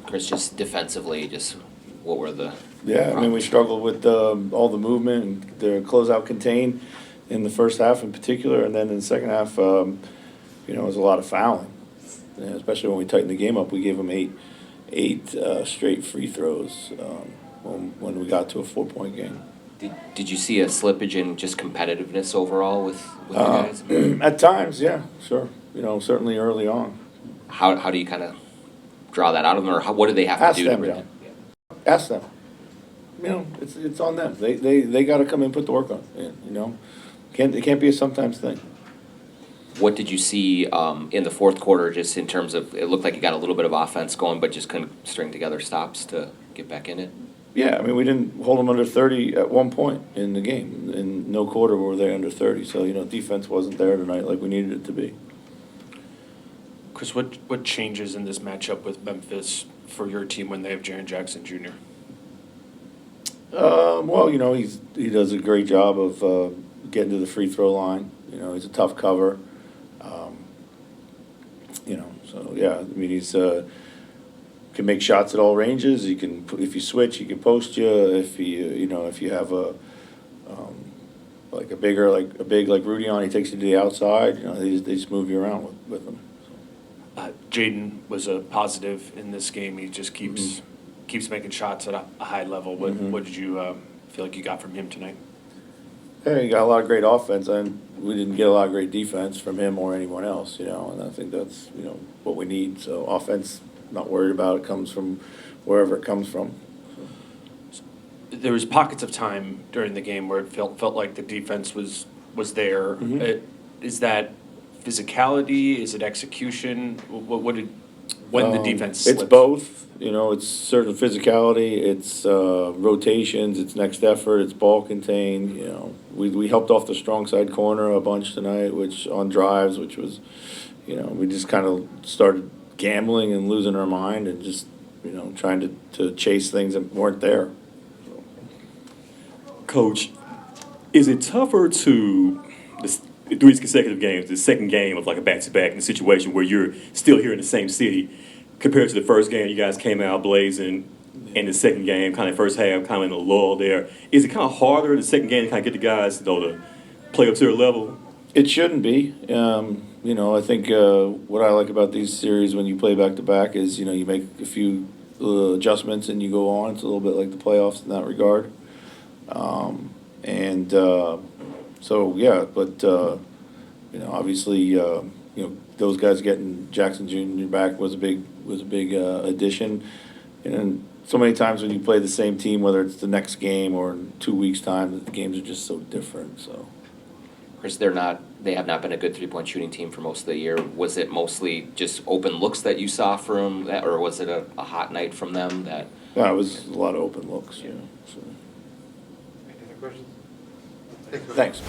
Chris, just defensively, just what were the Yeah, I mean, we struggled with all the movement and the closeout contain in the first half in particular, and then in the second half, it was a lot of fouling. Yeah, especially when we tightened the game up, we gave them eight straight free throws when we got to a 4-point game. Did you see a slippage in just competitiveness overall with the guys? At times, yeah, sure. Certainly early on. How do you kind of draw that out of them, or what do they have Ask to do them, to John. Ask them. It's on them. They got to come in and put the work on. It can't be a sometimes thing. What did you see in the fourth quarter, just in terms of, it looked like you got a little bit of offense going, but just couldn't string together stops to get back in it? Yeah, I mean, we didn't hold them under 30 at one point in the game. In no quarter were they under 30. So, defense wasn't there tonight like we needed it to be. Chris, what changes in this matchup with Memphis for your team when they have Jaren Jackson Jr.? Well, he does a great job of getting to the free throw line. He's a tough cover. So yeah, I mean, he's can make shots at all ranges. He can, if you switch, he can post you. If you have a big like Rudy on, he takes you to the outside. They just move you around with him. Jaden was a positive in this game. He just keeps making shots at a high level. What did you feel like you got from him tonight? Yeah, he got a lot of great offense, and we didn't get a lot of great defense from him or anyone else. And I think that's what we need. So offense, not worried about it. Comes from wherever it comes from. There was pockets of time during the game where it felt like the defense was there. Is that physicality? Is it execution? When the defense slips? It's both. It's certain physicality, it's rotations, it's next effort, it's ball contained. We helped off the strong side corner a bunch tonight, which on drives, which was, we just kind of started gambling and losing our mind and just, trying to chase things that weren't there. Coach, is it tougher to the 3 consecutive games, the second game of like a back-to-back in a situation where you're still here in the same city, compared to the first game you guys came out blazing, and the second game, kind of first half, kind of in a lull there? Is it kind of harder in the second game to kind of get the guys, to play up to their level? It shouldn't be. I think what I like about these series when you play back-to-back is, you make a few adjustments and you go on. It's a little bit like the playoffs in that regard. So yeah, but obviously, those guys getting Jackson Jr. back was a big addition. And so many times when you play the same team, whether it's the next game or in 2 weeks' time, the games are just so different. So, Chris, they have not been a good 3-point shooting team for most of the year. Was it mostly just open looks that you saw from that, or was it a hot night from them? That it was a lot of open looks. Yeah. So. Any other questions? Thanks.